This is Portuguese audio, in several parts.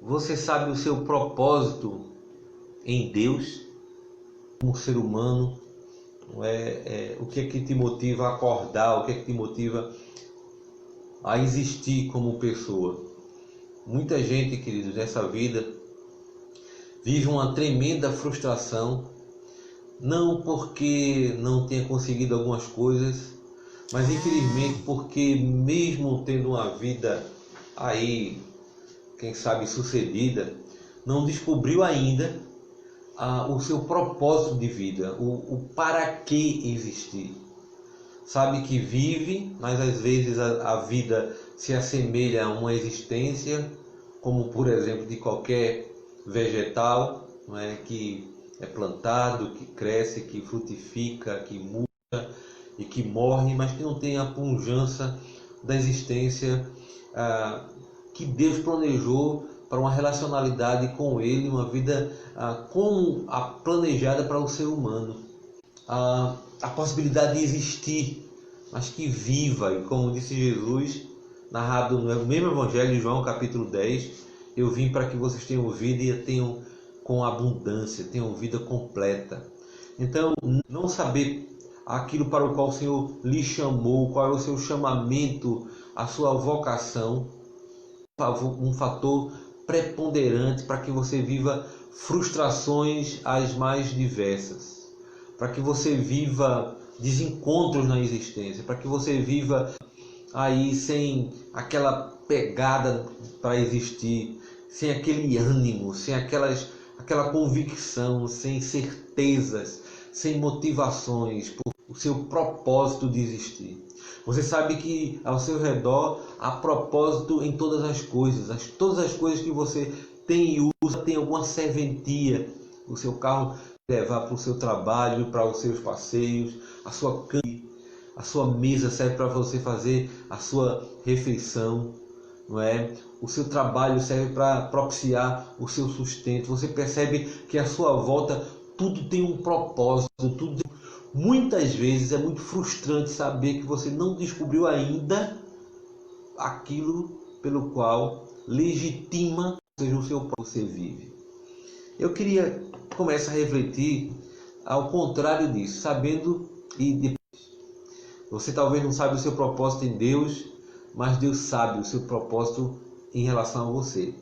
Você sabe o seu propósito em Deus, como ser humano? O que é que te motiva a acordar? O que é que te motiva a existir como pessoa? Muita gente, queridos, nessa vida vive uma tremenda frustração, não porque não tenha conseguido algumas coisas, mas infelizmente porque mesmo tendo uma vida aí, quem sabe sucedida, não descobriu ainda o seu propósito de vida, o para que existir. Sabe que vive, mas às vezes a vida se assemelha a uma existência, como por exemplo de qualquer vegetal, não é? Que é plantado, que cresce, que frutifica, que muda e que morre, mas que não tem a pujança da existência que Deus planejou para uma relacionalidade com Ele, uma vida como a planejada para o ser humano. A possibilidade de existir, mas que viva, e como disse Jesus, narrado no mesmo Evangelho de João, capítulo 10, eu vim para que vocês tenham vida e a tenham com abundância, tenham vida completa. Então, não saber aquilo para o qual o Senhor lhe chamou, qual é o seu chamamento, a sua vocação, um fator preponderante para que você viva frustrações as mais diversas, para que você viva desencontros na existência, para que você viva aí sem aquela pegada para existir, sem aquele ânimo, sem aquela convicção, sem certezas, sem motivações, por o seu propósito de existir. Você sabe que ao seu redor há propósito em todas as coisas. Todas as coisas que você tem e usa tem alguma serventia. O seu carro levar para o seu trabalho, para os seus passeios, a sua cama, a sua mesa serve para você fazer a sua refeição, não é? O seu trabalho serve para propiciar o seu sustento. Você percebe que à sua volta tudo tem um propósito, tudo. Muitas vezes é muito frustrante saber que você não descobriu ainda aquilo pelo qual legitima, seja o seu próprio você vive. Eu queria começar a refletir ao contrário disso, sabendo e depois. Você talvez não sabe o seu propósito em Deus, mas Deus sabe o seu propósito em relação a você.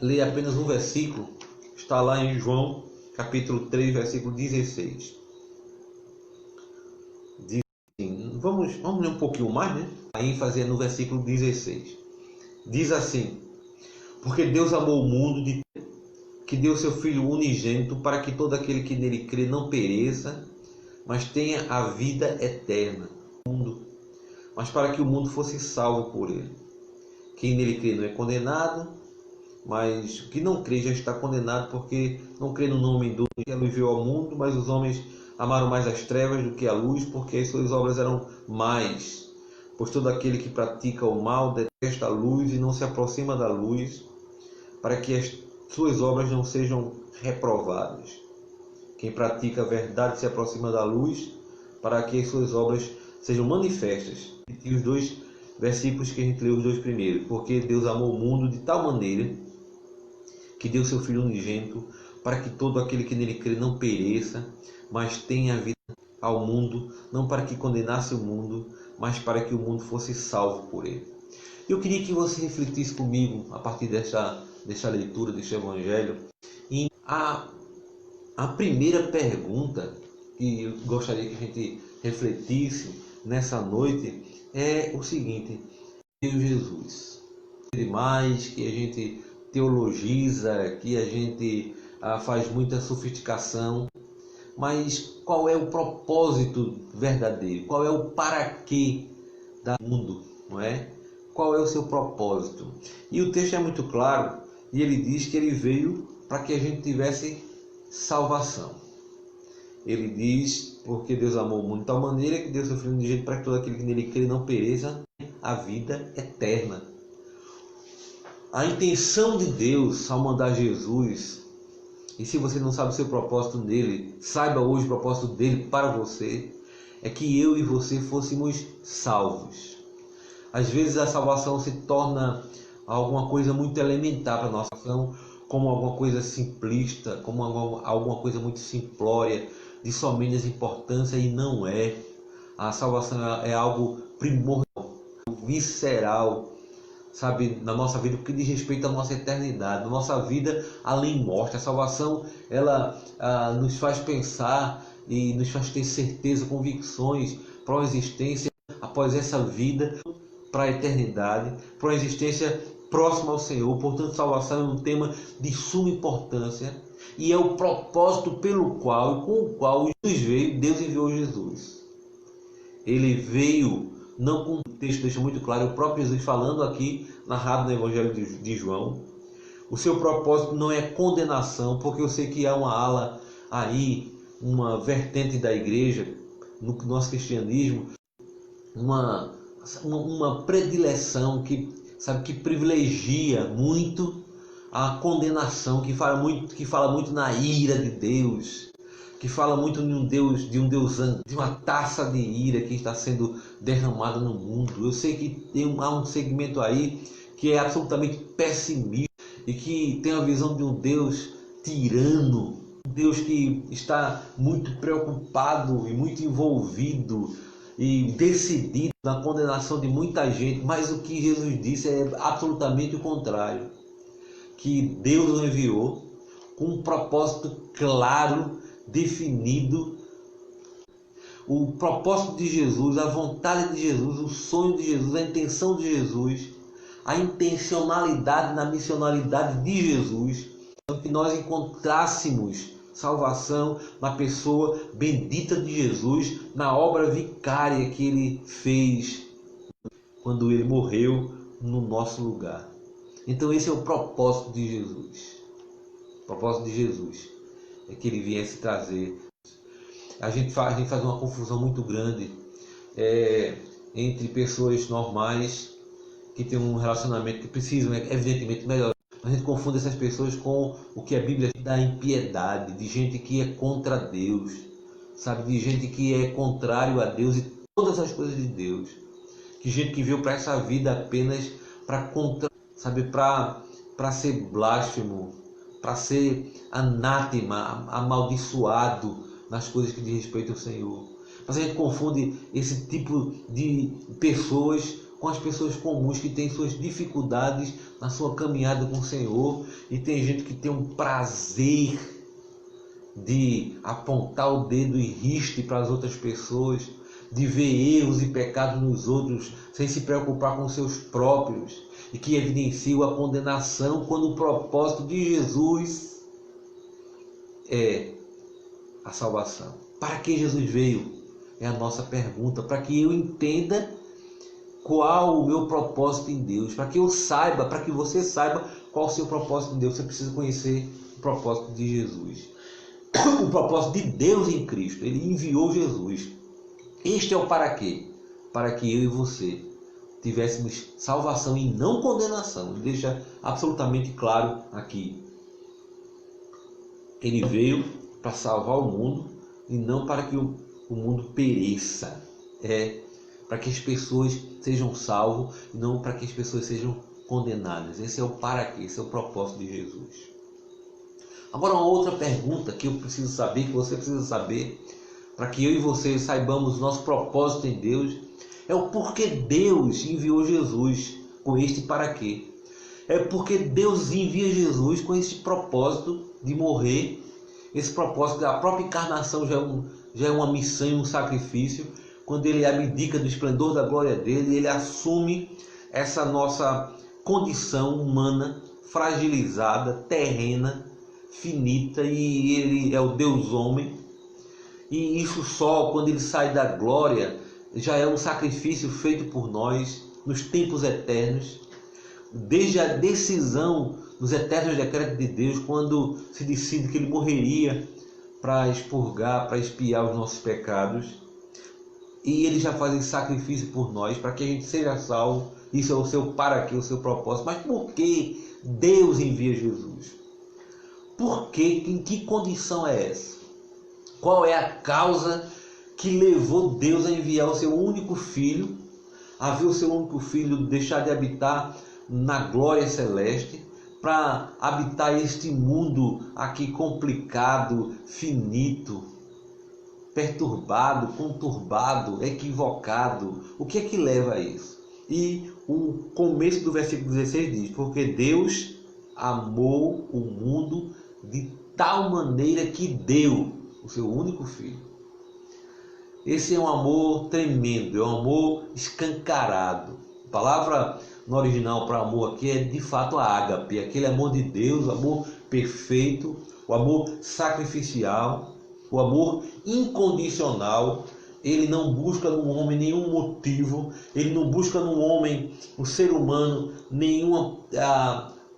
Leia apenas um versículo, está lá em João, capítulo 3, versículo 16. Diz assim, vamos ler um pouquinho mais, né? A ênfase é no versículo 16. Diz assim: porque Deus amou o mundo que deu seu Filho unigênito para que todo aquele que nele crê não pereça, mas tenha a vida eterna. Mas para que o mundo fosse salvo por ele. Quem nele crê não é condenado, mas o que não crê já está condenado, porque não crê no nome do que a luz veio ao mundo, mas os homens amaram mais as trevas do que a luz, porque as suas obras eram más. Pois todo aquele que pratica o mal detesta a luz e não se aproxima da luz, para que as suas obras não sejam reprovadas. Quem pratica a verdade se aproxima da luz, para que as suas obras sejam manifestas. E os dois versículos que a gente leu, os dois primeiros. Porque Deus amou o mundo de tal maneira que deu seu Filho unigênito, para que todo aquele que nele crê não pereça, mas tenha a vida ao mundo, não para que condenasse o mundo, mas para que o mundo fosse salvo por ele. Eu queria que você refletisse comigo, a partir desta leitura, deste Evangelho, em a primeira pergunta que eu gostaria que a gente refletisse nessa noite é o seguinte: Deus Jesus, demais que a gente teologiza, que a gente faz muita sofisticação, mas qual é o propósito verdadeiro? Qual é o para quê do mundo, não é? Qual é o seu propósito? E o texto é muito claro, e ele diz que ele veio para que a gente tivesse salvação. Ele diz, porque Deus amou o mundo de tal maneira que deu seu Filho unigênito para que todo aquele que nele crê não pereça, a vida eterna. A intenção de Deus ao mandar Jesus, e se você não sabe o seu propósito nele, saiba hoje o propósito dele para você, é que eu e você fôssemos salvos. Às vezes a salvação se torna alguma coisa muito elementar para a nossa ação, como alguma coisa simplista, como alguma coisa muito simplória, de somente importância, e não é. A salvação é algo primordial, visceral, sabe, na nossa vida, porque diz respeito à nossa eternidade, na nossa vida além morte. A salvação, ela nos faz pensar e nos faz ter certeza, convicções para uma existência após essa vida, para a eternidade, para uma existência próxima ao Senhor. Portanto, salvação é um tema de suma importância e é o propósito pelo qual e com o qual Jesus veio. Deus enviou Jesus. Ele veio, não com o texto deixa muito claro, o próprio Jesus falando aqui, narrado no Evangelho de João. O seu propósito não é condenação, porque eu sei que há uma ala aí, uma vertente da igreja, no nosso cristianismo, uma predileção que privilegia muito a condenação, que fala muito na ira de Deus, que fala muito de um Deus de uma taça de ira que está sendo derramada no mundo. Eu sei que há um segmento aí que é absolutamente pessimista e que tem a visão de um Deus tirano, um Deus que está muito preocupado e muito envolvido e decidido na condenação de muita gente. Mas o que Jesus disse é absolutamente o contrário, que Deus o enviou com um propósito claro, definido. O propósito de Jesus, a vontade de Jesus, o sonho de Jesus, a intenção de Jesus, a intencionalidade na missionalidade de Jesus, para que nós encontrássemos salvação na pessoa bendita de Jesus, na obra vicária que ele fez quando ele morreu no nosso lugar. Então esse é o propósito de Jesus. O propósito de Jesus é que ele viesse trazer. A gente faz uma confusão muito grande entre pessoas normais que têm um relacionamento que precisam, evidentemente, melhorar. A gente confunde essas pessoas com o que a Bíblia dá impiedade, de gente que é contra Deus, sabe, de gente que é contrário a Deus e todas as coisas de Deus, que gente que veio para essa vida apenas para ser blasfemo, para ser anátema, amaldiçoado nas coisas que diz respeito ao Senhor. Mas a gente confunde esse tipo de pessoas com as pessoas comuns que têm suas dificuldades na sua caminhada com o Senhor, e tem gente que tem um prazer de apontar o dedo e riste para as outras pessoas, de ver erros e pecados nos outros sem se preocupar com os seus próprios, e que evidenciam a condenação, quando o propósito de Jesus é a salvação. Para que Jesus veio? É a nossa pergunta, para que eu entenda qual o meu propósito em Deus, para que eu saiba, para que você saiba qual o seu propósito em Deus. Você precisa conhecer o propósito de Jesus, o propósito de Deus em Cristo. Ele enviou Jesus. Este é o para quê? Para que eu e você tivéssemos salvação e não condenação. Ele deixa absolutamente claro aqui. Ele veio para salvar o mundo e não para que o mundo pereça. Para que as pessoas sejam salvas e não para que as pessoas sejam condenadas. Esse é o para quê, esse é o propósito de Jesus. Agora, uma outra pergunta que eu preciso saber, que você precisa saber, para que eu e você saibamos o nosso propósito em Deus, é o porquê Deus enviou Jesus com este para quê. É porque Deus envia Jesus com esse propósito de morrer. Esse propósito da própria encarnação já é uma missão e um sacrifício. Quando ele abdica do esplendor da glória dele, ele assume essa nossa condição humana, fragilizada, terrena, finita, e ele é o Deus homem. E isso só quando ele sai da glória já é um sacrifício feito por nós nos tempos eternos, desde a decisão dos eternos decretos de Deus, quando se decide que ele morreria para expurgar, para expiar os nossos pecados. E ele já faz esse sacrifício por nós, para que a gente seja salvo. Isso é o seu para quê, o seu propósito. Mas por que Deus envia Jesus? Por quê? Em que condição é essa? Qual é a causa que levou Deus a enviar o seu único filho, a ver o seu único filho deixar de habitar na glória celeste, para habitar este mundo aqui complicado, finito, perturbado, conturbado, equivocado. O que é que leva a isso? E o começo do versículo 16 diz: porque Deus amou o mundo de tal maneira que deu o seu único filho. Esse é um amor tremendo, é um amor escancarado. A palavra no original para amor aqui é de fato a ágape, aquele amor de Deus, o amor perfeito, o amor sacrificial, o amor incondicional. Ele não busca no homem nenhum motivo, ele não busca no homem, no ser humano, nenhuma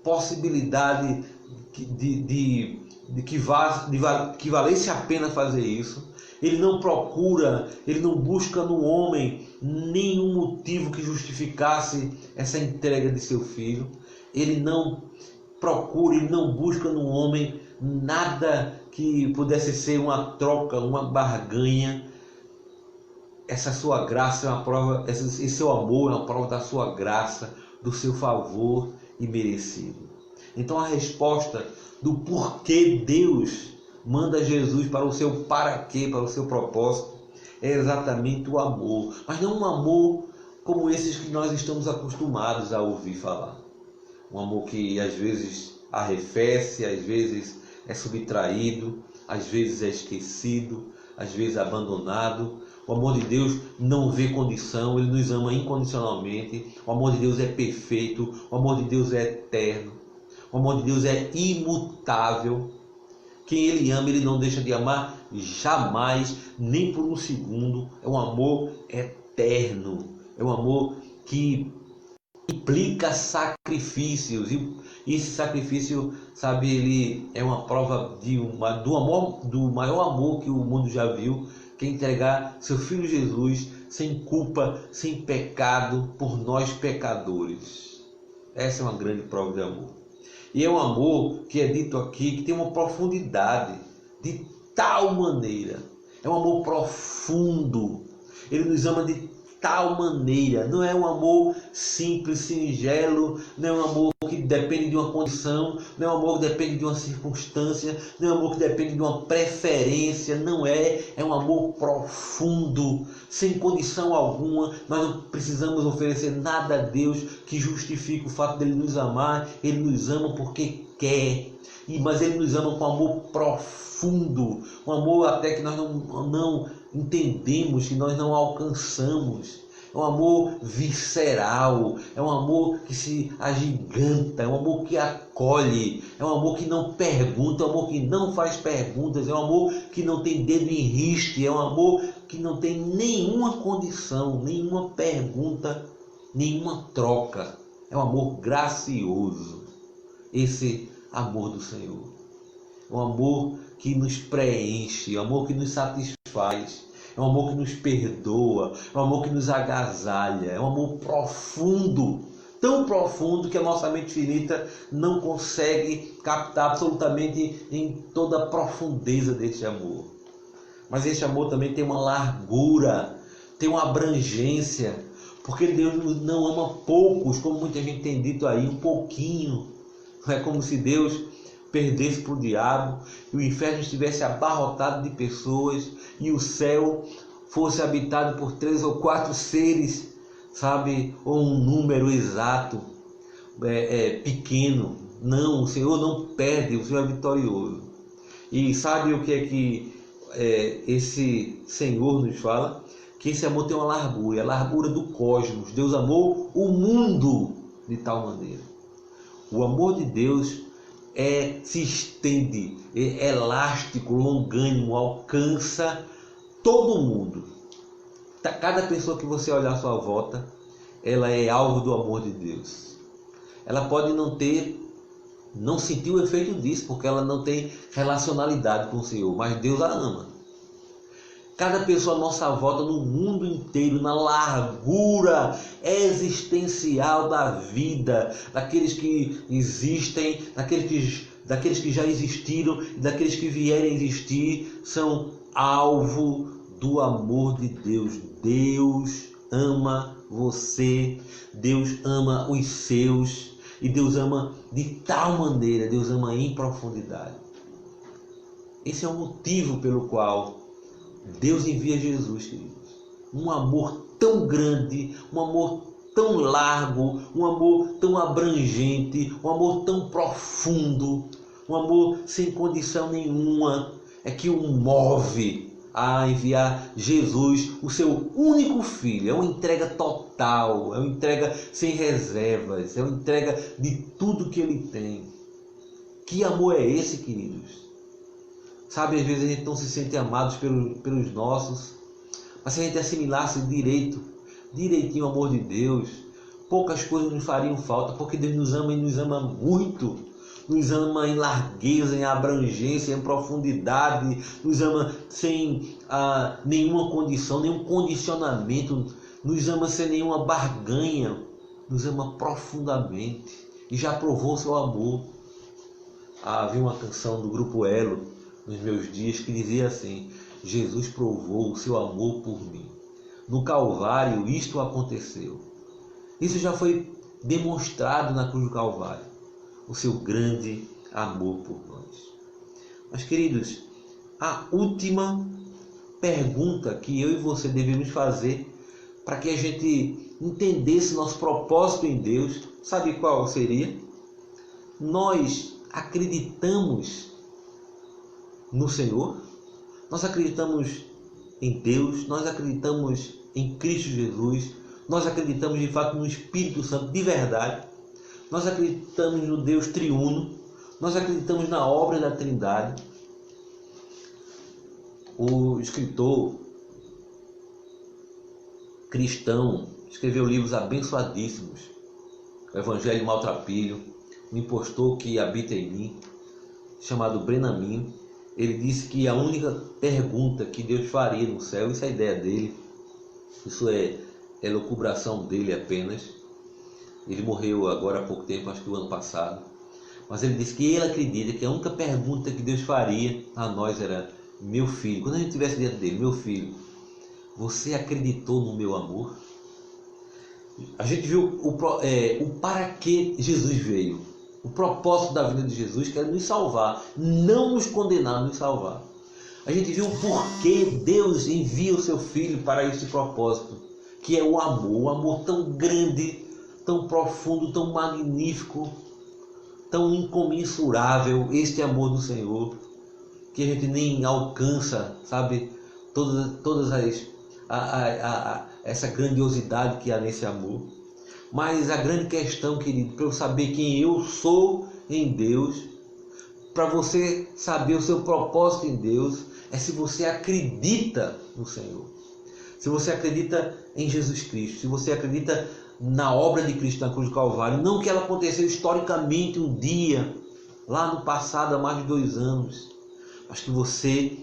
possibilidade que valesse a pena fazer isso. Ele não procura, ele não busca no homem nenhum motivo que justificasse essa entrega de seu filho. Ele não procura, ele não busca no homem nada que pudesse ser uma troca, uma barganha. Essa sua graça é uma prova, esse seu amor é uma prova da sua graça, do seu favor imerecido. Então a resposta do porquê Deus manda Jesus para o seu para quê, para o seu propósito, é exatamente o amor. Mas não um amor como esses que nós estamos acostumados a ouvir falar. Um amor que às vezes arrefece, às vezes é subtraído, às vezes é esquecido, às vezes é abandonado. O amor de Deus não vê condição, Ele nos ama incondicionalmente. O amor de Deus é perfeito, o amor de Deus é eterno, o amor de Deus é imutável. Quem Ele ama, Ele não deixa de amar jamais, nem por um segundo. É um amor eterno, é um amor que implica sacrifícios, e esse sacrifício, sabe, ele é uma prova do maior amor que o mundo já viu, que é entregar seu Filho Jesus sem culpa, sem pecado, por nós pecadores. Essa é uma grande prova de amor. E é um amor que é dito aqui, que tem uma profundidade de tal maneira. É um amor profundo. Ele nos ama de tal maneira. Não é um amor simples, singelo. Não é um amor que depende de uma condição. Não é um amor que depende de uma circunstância. Não é um amor que depende de uma preferência. Não é. É um amor profundo, sem condição alguma. Nós não precisamos oferecer nada a Deus que justifique o fato dele nos amar. Ele nos ama porque quer. Mas Ele nos ama com amor profundo. Um amor até que nós não entendemos, que nós não alcançamos. É um amor visceral, é um amor que se agiganta, é um amor que acolhe, é um amor que não pergunta, é um amor que não faz perguntas, é um amor que não tem dedo em riste, é um amor que não tem nenhuma condição, nenhuma pergunta, nenhuma troca. É um amor gracioso, esse amor do Senhor. É um amor que nos preenche, é um amor que nos satisfaz. É um amor que nos perdoa, é um amor que nos agasalha, é um amor profundo, tão profundo que a nossa mente finita não consegue captar absolutamente em toda a profundeza deste amor. Mas este amor também tem uma largura, tem uma abrangência, porque Deus não ama poucos, como muita gente tem dito aí, um pouquinho. Não é como se Deus perdesse para o diabo e o inferno estivesse abarrotado de pessoas e o céu fosse habitado por 3 ou 4 seres, sabe, ou um número exato, pequeno. Não, o Senhor não perde, o Senhor é vitorioso. E sabe o que é que esse Senhor nos fala? Que esse amor tem uma largura, a largura do cosmos. Deus amou o mundo de tal maneira. O amor de Deus se estende, é elástico, longânimo, alcança todo mundo. Cada pessoa que você olhar à sua volta, ela é alvo do amor de Deus. Ela pode não sentir o efeito disso, porque ela não tem relacionalidade com o Senhor, mas Deus a ama. Cada pessoa à nossa volta, no mundo inteiro, na largura existencial da vida, daqueles que existem, daqueles que já existiram e daqueles que vierem a existir, são alvo do amor de Deus. Deus ama você. Deus ama os seus. E Deus ama de tal maneira, Deus ama em profundidade. Esse é o motivo pelo qual Deus envia Jesus, queridos. Um amor tão grande, um amor tão largo, um amor tão abrangente, um amor tão profundo, um amor sem condição nenhuma, é que o move a enviar Jesus, o seu único filho. É uma entrega total, é uma entrega sem reservas, é uma entrega de tudo que ele tem. Que amor é esse, queridos? Sabe, às vezes a gente não se sente amados pelos nossos, mas se a gente assimilasse direitinho o amor de Deus, poucas coisas nos fariam falta, porque Deus nos ama e nos ama muito. Nos ama em largueza, em abrangência, em profundidade, nos ama sem nenhuma condição, nenhum condicionamento, nos ama sem nenhuma barganha, nos ama profundamente e já provou seu amor. Havia uma canção do grupo Elo, nos meus dias, que dizia assim: Jesus provou o seu amor por mim. No Calvário isto aconteceu. Isso já foi demonstrado na cruz do Calvário, o seu grande amor por nós. Mas, queridos, a última pergunta que eu e você devemos fazer para que a gente entendesse nosso propósito em Deus, sabe qual seria? Nós acreditamos no Senhor? Nós acreditamos em Deus? Nós acreditamos em Cristo Jesus? Nós acreditamos de fato no Espírito Santo de verdade? Nós acreditamos no Deus triuno, nós acreditamos na obra da Trindade. O escritor cristão escreveu livros abençoadíssimos: o Evangelho Maltrapilho, o Impostor que Habita em Mim, chamado Brenamin. Ele disse que a única pergunta que Deus faria no céu, isso é a ideia dele, isso é elucubração dele apenas. Ele morreu agora há pouco tempo, acho que o ano passado. Mas ele disse que ele acredita que a única pergunta que Deus faria a nós era: meu filho, quando a gente estivesse diante dele, meu filho, você acreditou no meu amor? A gente viu o para que Jesus veio. O propósito da vida de Jesus, que era nos salvar, não nos condenar, nos salvar. A gente viu o porquê Deus envia o seu Filho para esse propósito, que é o amor tão grande, tão profundo, tão magnífico, tão incomensurável, este amor do Senhor, que a gente nem alcança, sabe, todas essa grandiosidade que há nesse amor. Mas a grande questão, querido, para eu saber quem eu sou em Deus, para você saber o seu propósito em Deus, é se você acredita no Senhor. Se você acredita em Jesus Cristo, se você acredita na obra de Cristo na cruz do Calvário, não que ela aconteceu historicamente um dia, lá no passado, há mais de 2 anos, mas que você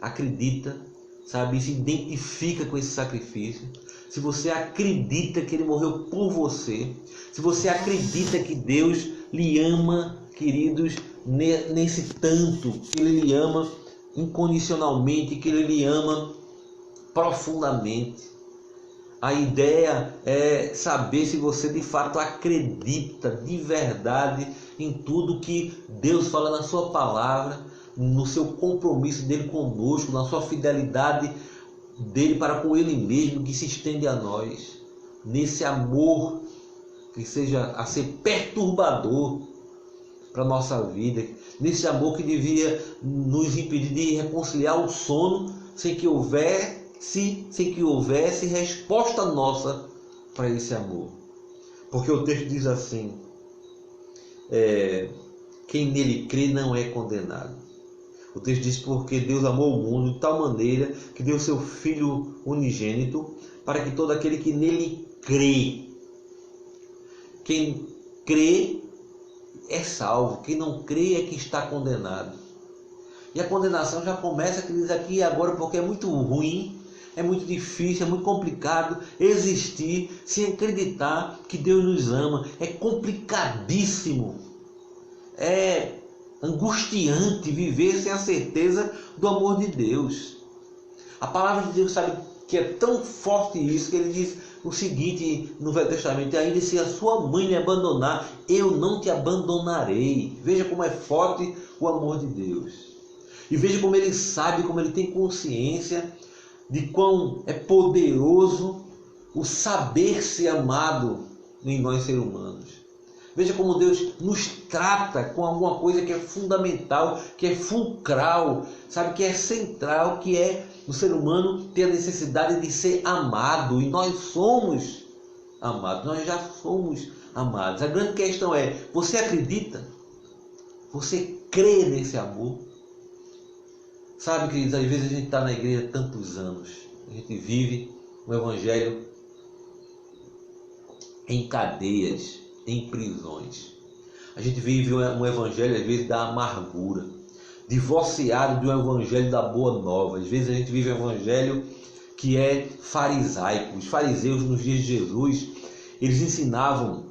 acredita, sabe, se identifica com esse sacrifício, se você acredita que Ele morreu por você, se você acredita que Deus lhe ama, queridos, nesse tanto, que Ele lhe ama incondicionalmente, que Ele lhe ama profundamente. A ideia é saber se você de fato acredita de verdade em tudo que Deus fala na sua palavra, no seu compromisso dele conosco, na sua fidelidade dele para com ele mesmo, que se estende a nós, nesse amor que seja a ser perturbador para a nossa vida, nesse amor que devia nos impedir de reconciliar o sono sem que houvesse resposta nossa para esse amor. Porque o texto diz assim: quem nele crê não é condenado. O texto diz: porque Deus amou o mundo de tal maneira que deu seu Filho unigênito, para que todo aquele que nele crê, quem crê é salvo, quem não crê é que está condenado. E a condenação já começa, queridos, aqui e agora, porque é muito ruim, é muito difícil, é muito complicado existir sem acreditar que Deus nos ama. É complicadíssimo, é angustiante viver sem a certeza do amor de Deus. A palavra de Deus, sabe, que é tão forte isso, que ele diz: o seguinte no Velho Testamento: ainda se a sua mãe lhe abandonar, eu não te abandonarei. Veja como é forte o amor de Deus. E veja como ele sabe, como ele tem consciência de quão é poderoso o saber ser amado em nós seres humanos. Veja como Deus nos trata com alguma coisa que é fundamental, que é fulcral, sabe, que é central, que é o ser humano ter a necessidade de ser amado. E nós somos amados, nós já somos amados. A grande questão é: você acredita? Você crê nesse amor? Sabe, queridos, às vezes a gente está na igreja há tantos anos, a gente vive um evangelho em cadeias, em prisões. A gente vive um evangelho, às vezes, da amargura, divorciado de um evangelho da boa nova. Às vezes a gente vive um evangelho que é farisaico. Os fariseus, nos dias de Jesus, eles ensinavam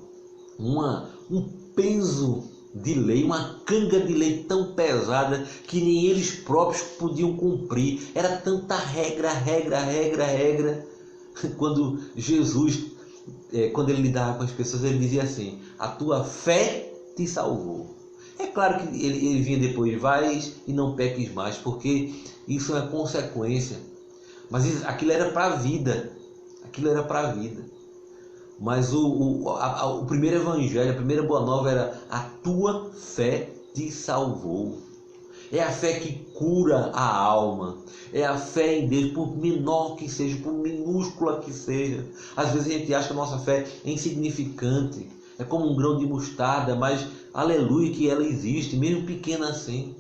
um peso de lei, uma canga de lei tão pesada que nem eles próprios podiam cumprir. Era tanta regra. Quando Jesus, quando ele lidava com as pessoas, ele dizia assim: a tua fé te salvou. É claro que ele vinha depois: vais e não peques mais, porque isso é consequência. Mas aquilo era para a vida. Mas o primeiro evangelho, a primeira boa nova era: a tua fé te salvou. É a fé que cura a alma. É a fé em Deus, por menor que seja, por minúscula que seja. Às vezes a gente acha que a nossa fé é insignificante, é como um grão de mostarda, mas aleluia que ela existe, mesmo pequena assim.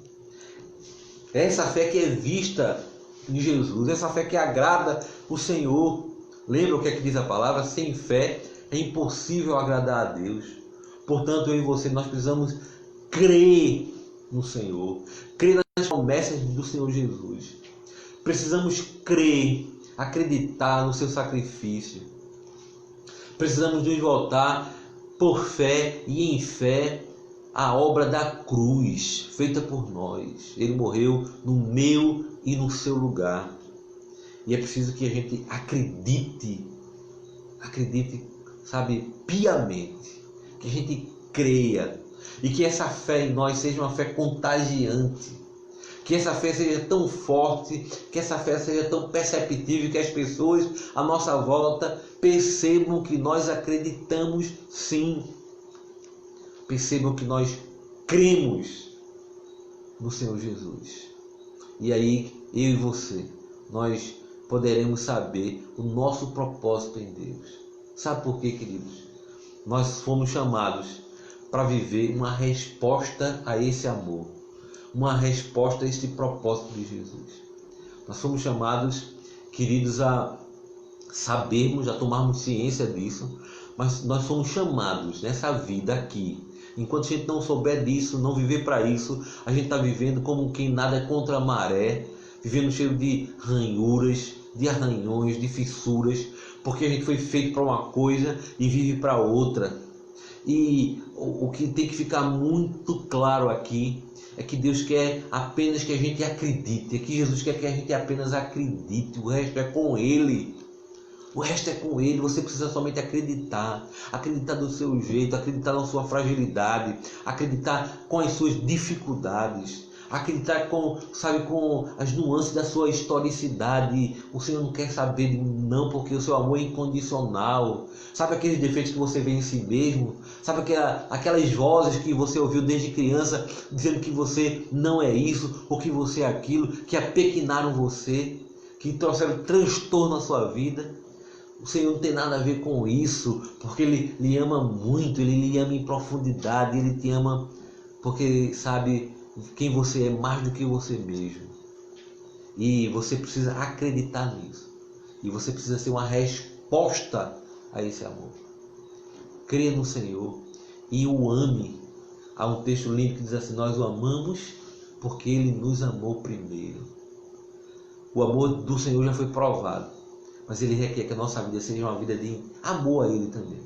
É essa fé que é vista em Jesus, essa fé que agrada o Senhor. Lembra o que é que diz a palavra? Sem fé é impossível agradar a Deus. Portanto, eu e você, nós precisamos crer no Senhor, crer nas promessas do Senhor Jesus. Precisamos crer, acreditar no seu sacrifício. Precisamos nos voltar por fé e em fé à obra da cruz feita por nós. Ele morreu no meu e no seu lugar. E é preciso que a gente acredite, sabe, piamente, que a gente creia, e que essa fé em nós seja uma fé contagiante, que essa fé seja tão forte, que essa fé seja tão perceptível, que as pessoas à nossa volta percebam que nós acreditamos sim, percebam que nós cremos no Senhor Jesus. E aí, eu e você, nós poderemos saber o nosso propósito em Deus. Sabe por quê, queridos? Nós fomos chamados para viver uma resposta a esse amor, uma resposta a este propósito de Jesus. Nós fomos chamados, queridos, a sabermos, a tomarmos ciência disso, mas nós somos chamados nessa vida aqui. Enquanto a gente não souber disso, não viver para isso, a gente está vivendo como quem nada contra a maré, vivendo cheio de ranhuras, de arranhões, de fissuras, porque a gente foi feito para uma coisa e vive para outra. E o que tem que ficar muito claro aqui é que Deus quer apenas que a gente acredite, é que Jesus quer que a gente apenas acredite, o resto é com Ele. O resto é com Ele, você precisa somente acreditar do seu jeito, acreditar na sua fragilidade, acreditar com as suas dificuldades, acreditar com as nuances da sua historicidade. O Senhor não quer saber de não, porque o seu amor é incondicional. Sabe aqueles defeitos que você vê em si mesmo? Sabe aquelas vozes que você ouviu desde criança dizendo que você não é isso ou que você é aquilo, que apequenaram você, que trouxeram transtorno à sua vida? O Senhor não tem nada a ver com isso, porque Ele lhe ama muito, Ele lhe ama em profundidade, Ele te ama porque sabe quem você é mais do que você mesmo. E você precisa acreditar nisso. E você precisa ser uma resposta a esse amor. Crê no Senhor e o ame. Há um texto lindo que diz assim: nós o amamos porque Ele nos amou primeiro. O amor do Senhor já foi provado, mas Ele requer que a nossa vida seja uma vida de amor a Ele também,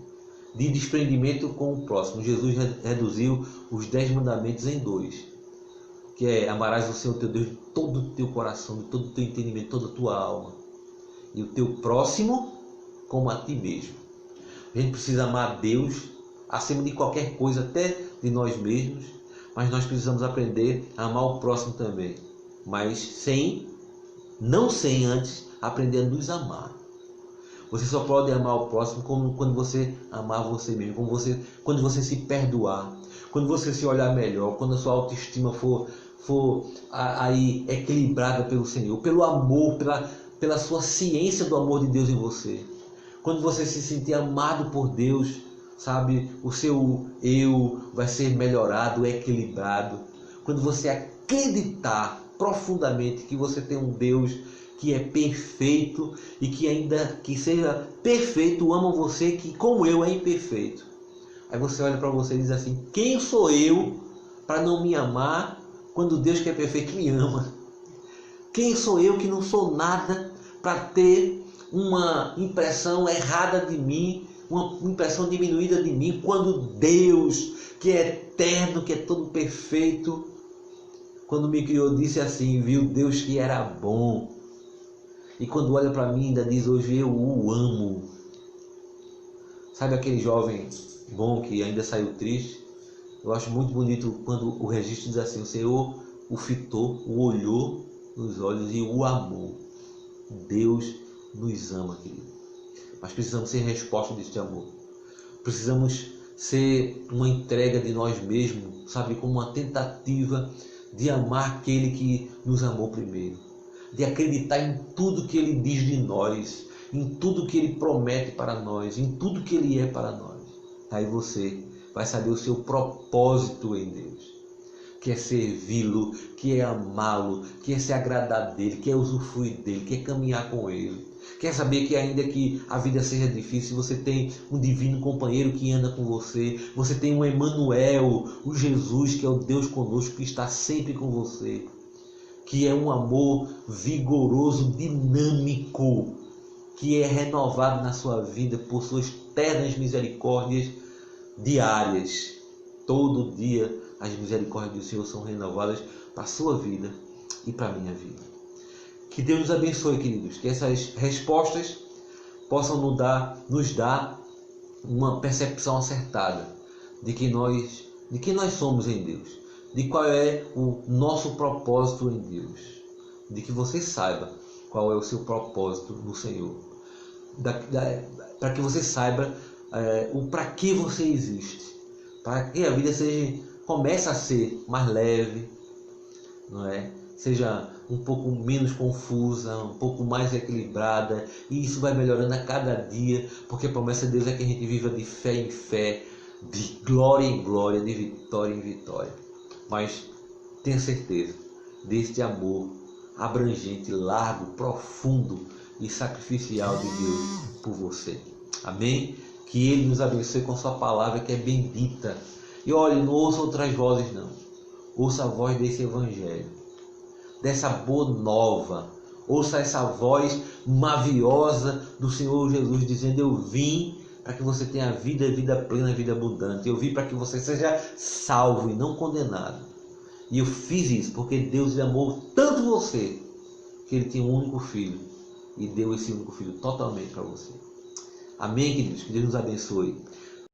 de desprendimento com o próximo. Jesus reduziu os 10 mandamentos em 2, que é: amarás o Senhor teu Deus de todo o teu coração, de todo o teu entendimento, de toda a tua alma, e o teu próximo como a ti mesmo. A gente precisa amar a Deus acima de qualquer coisa, até de nós mesmos, mas nós precisamos aprender a amar o próximo também, mas não sem antes aprender a nos amar. Você só pode amar o próximo quando você amar você mesmo, quando você se perdoar, quando você se olhar melhor, quando a sua autoestima for aí equilibrada pelo Senhor, pelo amor, pela sua ciência do amor de Deus em você. Quando você se sentir amado por Deus, sabe, o seu eu vai ser melhorado, equilibrado. Quando você acreditar profundamente que você tem um Deus que é perfeito e que ainda que seja perfeito, ama você que como eu é imperfeito. Aí você olha para você e diz assim: quem sou eu para não me amar quando Deus que é perfeito me ama? Quem sou eu que não sou nada para ter uma impressão errada de mim, uma impressão diminuída de mim, quando Deus, que é eterno, que é todo perfeito, quando me criou, disse assim, viu Deus que era bom. E quando olha para mim ainda diz, hoje eu o amo. Sabe aquele jovem bom que ainda saiu triste? Eu acho muito bonito quando o registro diz assim, o Senhor o fitou, o olhou nos olhos e o amou. Deus nos ama, querido. Mas precisamos ser resposta deste amor. Precisamos ser uma entrega de nós mesmos, sabe, como uma tentativa de amar aquele que nos amou primeiro. De acreditar em tudo que Ele diz de nós, em tudo que Ele promete para nós, em tudo que Ele é para nós. Aí você vai saber o seu propósito em Deus, que é servi-lo, que é amá-lo, que é se agradar dEle, que é usufruir dEle, que é caminhar com Ele. Quer saber que ainda que a vida seja difícil, você tem um divino companheiro que anda com você, você tem um Emmanuel, o Jesus, que é o Deus conosco, que está sempre com você, que é um amor vigoroso, dinâmico, que é renovado na sua vida por suas ternas misericórdias diárias. Todo dia as misericórdias do Senhor são renovadas para a sua vida e para a minha vida. Que Deus nos abençoe, queridos, que essas respostas possam nos dar uma percepção acertada de quem nós somos em Deus, de qual é o nosso propósito em Deus, de que você saiba qual é o seu propósito no Senhor, para que você saiba o para que você existe, para que a vida comece a ser mais leve, não é? Seja um pouco menos confusa, um pouco mais equilibrada, e isso vai melhorando a cada dia, porque a promessa de Deus é que a gente viva de fé em fé, de glória em glória, de vitória em vitória. Mas tenha certeza deste amor abrangente, largo, profundo e sacrificial de Deus por você. Amém? Que Ele nos abençoe com sua palavra que é bendita. E olhe, não ouça outras vozes não. Ouça a voz desse evangelho, dessa boa nova. Ouça essa voz maviosa do Senhor Jesus dizendo: eu vim para que você tenha vida plena, vida abundante. Eu vim para que você seja salvo e não condenado. E eu fiz isso porque Deus amou tanto você que Ele tinha um único filho e deu esse único filho totalmente para você. Amém, queridos? Que Deus nos abençoe.